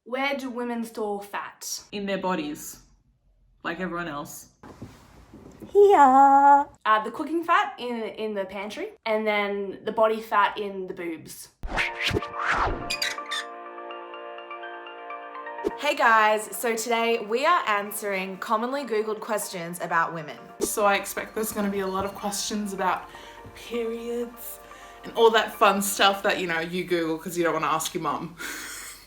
Where do women store fat? In their bodies, like everyone else. Here. The cooking fat in the pantry, and then the body fat in the boobs. Hey guys, so today we are answering commonly Googled questions about women. So I expect there's going to be a lot of questions about periods and all that fun stuff that, you Google because you don't want to ask your mum.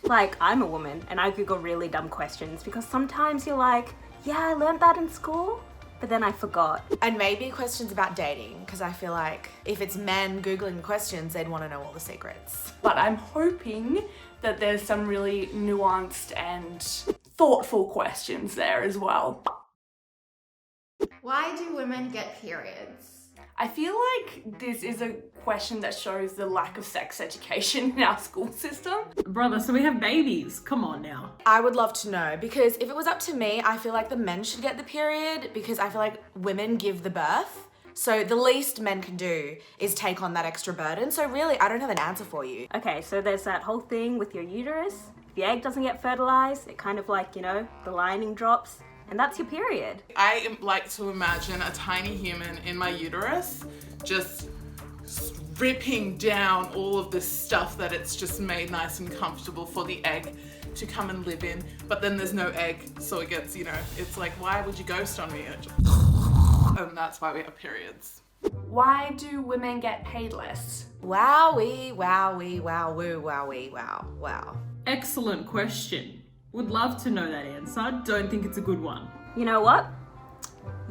Like, I'm a woman and I Google really dumb questions because sometimes you're like, yeah, I learned that in school, but then I forgot. And maybe questions about dating, because I feel like if it's men Googling questions, they'd want to know all the secrets. But I'm hoping that there's some really nuanced and thoughtful questions there as well. Why do women get periods? I feel like this is a question that shows the lack of sex education in our school system. Brother, so we have babies. Come on now. I would love to know, because if it was up to me, I feel like the men should get the period, because I feel like women give the birth. So the least men can do is take on that extra burden. So really, I don't have an answer for you. Okay, so there's that whole thing with your uterus. If the egg doesn't get fertilized, it kind of like, the lining drops, and that's your period. I like to imagine a tiny human in my uterus just ripping down all of this stuff that it's just made nice and comfortable for the egg to come and live in. But then there's no egg, so it gets, it's like, why would you ghost on me? And that's why we have periods. Why do women get paid less? Wowee, wowee, wow, woo, wowee, wow, wow. Excellent question. Would love to know that answer. Don't think it's a good one. You know what?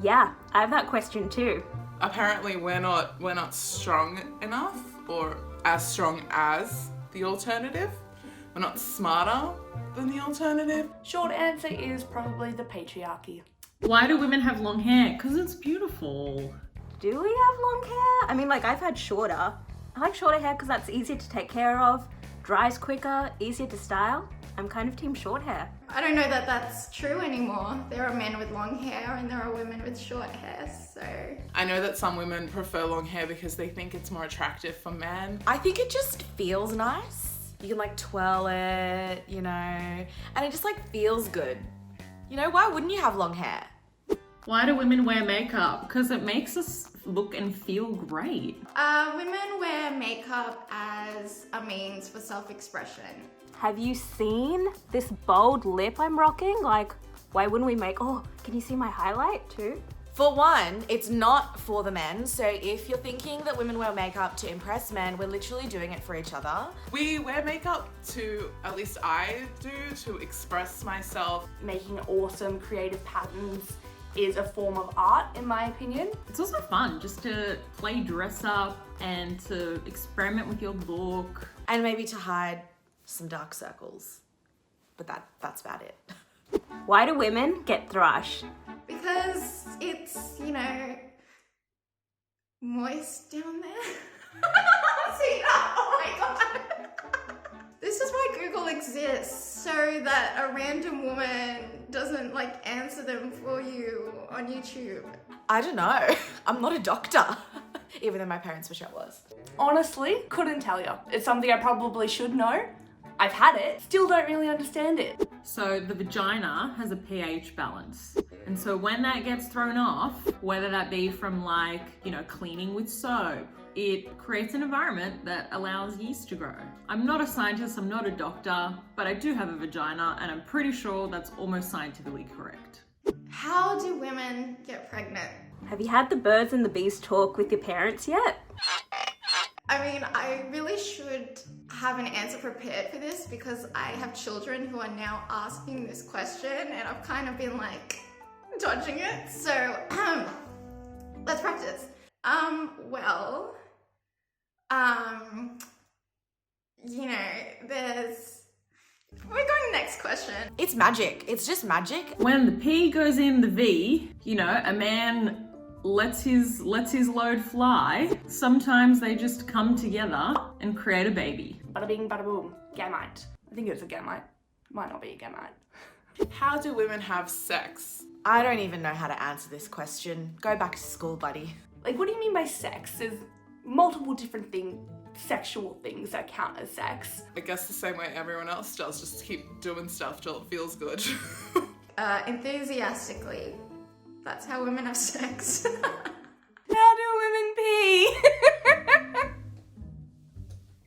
Yeah, I have that question too. Apparently we're not strong enough, or as strong as the alternative. We're not smarter than the alternative. Short answer is probably the patriarchy. Why do women have long hair? Because it's beautiful. Do we have long hair? I mean, like, I've had shorter. I like shorter hair because that's easier to take care of, dries quicker, easier to style. I'm kind of team short hair. I don't know that that's true anymore. There are men with long hair and there are women with short hair, so... I know that some women prefer long hair because they think it's more attractive for men. I think it just feels nice. You can like twirl it, and it just like feels good. Why wouldn't you have long hair? Why do women wear makeup? Because it makes us look and feel great. Women wear makeup as a means for self-expression. Have you seen this bold lip I'm rocking? Like, why wouldn't we can you see my highlight too? For one, it's not for the men, so if you're thinking that women wear makeup to impress men, we're literally doing it for each other. We wear makeup to, at least I do, to express myself. Making awesome creative patterns is a form of art, in my opinion. It's also fun just to play dress up and to experiment with your look. And maybe to hide some dark circles. But that's about it. Why do women get thrush? Because it's, moist down there. See that? Oh my god. This is why Google exists, so that a random woman doesn't answer them for you on YouTube. I don't know. I'm not a doctor. Even though my parents wish I was. Honestly, couldn't tell you. It's something I probably should know. I've had it, still don't really understand it. So the vagina has a pH balance. And so when that gets thrown off, whether that be from cleaning with soap, it creates an environment that allows yeast to grow. I'm not a scientist, I'm not a doctor, but I do have a vagina and I'm pretty sure that's almost scientifically correct. How do women get pregnant? Have you had the birds and the bees talk with your parents yet? I mean, I really should have an answer prepared for this because I have children who are now asking this question and I've kind of been dodging it. So, let's practice. We're going next question. It's magic. It's just magic. When the P goes in the V, a man lets his load fly. Sometimes they just come together and create a baby. Bada bing, bada boom. Gamete. I think it's a gamete. Might not be a gamete. How do women have sex? I don't even know how to answer this question. Go back to school, buddy. What do you mean by sex? There's multiple different sexual things that count as sex. I guess the same way everyone else does, just keep doing stuff till it feels good. Enthusiastically. That's how women have sex. How do women pee?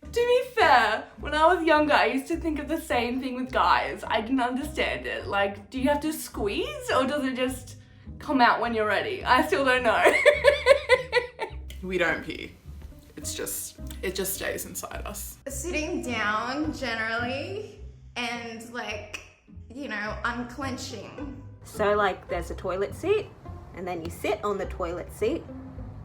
To be fair, when I was younger, I used to think of the same thing with guys. I didn't understand it. Like, do you have to squeeze or does it just come out when you're ready? I still don't know. We don't pee. It just stays inside us. Sitting down generally and like, you know, unclenching. So like there's a toilet seat and then you sit on the toilet seat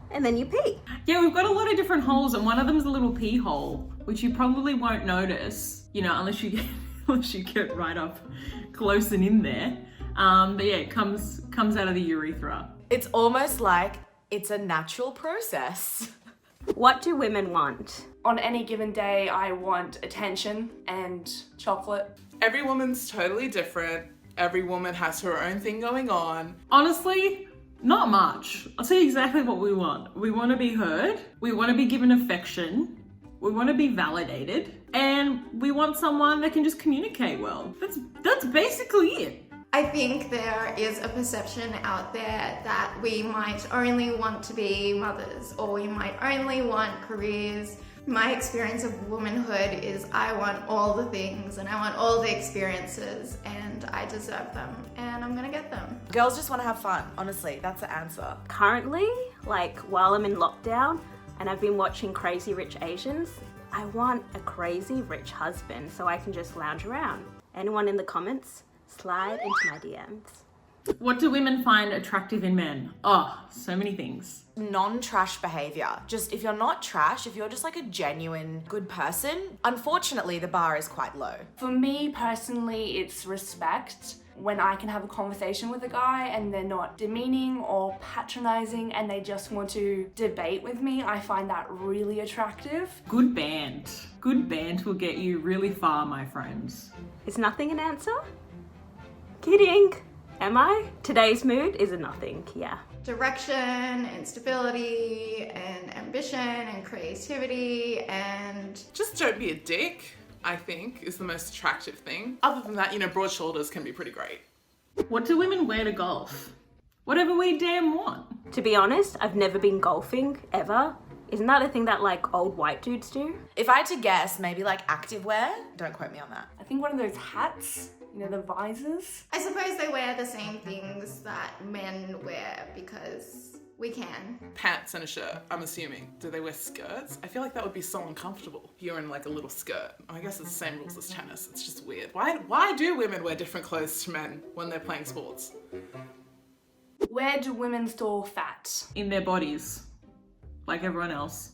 and then you pee. Yeah, we've got a lot of different holes, and one of them is a little pee hole, which you probably won't notice, you know, unless you get right up close and in there. But yeah, it comes out of the urethra. It's almost like it's a natural process. What do women want? On any given day, I want attention and chocolate. Every woman's totally different. Every woman has her own thing going on. Honestly, not much. I'll tell you exactly what we want. We want to be heard. We want to be given affection. We want to be validated. And we want someone that can just communicate well. That's basically it. I think there is a perception out there that we might only want to be mothers or we might only want careers. My experience of womanhood is I want all the things and I want all the experiences and I deserve them and I'm gonna get them. Girls just want to have fun, honestly, that's the answer. Currently, like while I'm in lockdown and I've been watching Crazy Rich Asians, I want a crazy rich husband so I can just lounge around. Anyone in the comments? Slide into my DMs. What do women find attractive in men? Oh, so many things. Non-trash behavior. Just if you're not trash, if you're just like a genuine good person, unfortunately the bar is quite low. For me personally, it's respect. When I can have a conversation with a guy and they're not demeaning or patronizing and they just want to debate with me, I find that really attractive. Good band. Good band will get you really far, my friends. Is nothing an answer? Kidding. Am I? Today's mood is a nothing, yeah. Direction and stability and ambition and creativity and Just don't be a dick, I think, is the most attractive thing. Other than that, you know, broad shoulders can be pretty great. What do women wear to golf? Whatever we damn want. To be honest, I've never been golfing, ever. Isn't that a thing that like old white dudes do? If I had to guess, maybe like activewear. Don't quote me on that. I think one of those hats, you know, the visors. I suppose they wear the same things that men wear because we can. Pants and a shirt, I'm assuming. Do they wear skirts? I feel like that would be so uncomfortable. You're in like a little skirt. I guess it's the same rules as tennis. It's just weird. Why do women wear different clothes to men when they're playing sports? Where do women store fat? In their bodies. Like everyone else.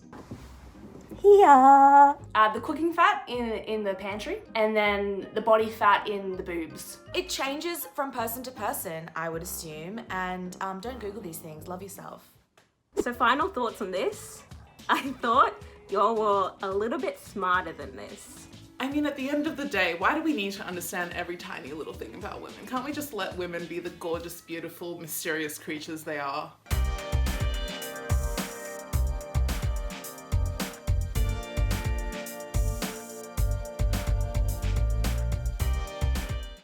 Yeah. The cooking fat in the pantry and then the body fat in the boobs. It changes from person to person, I would assume, and don't Google these things, love yourself. So final thoughts on this. I thought y'all were a little bit smarter than this. I mean, at the end of the day, why do we need to understand every tiny little thing about women? Can't we just let women be the gorgeous, beautiful, mysterious creatures they are?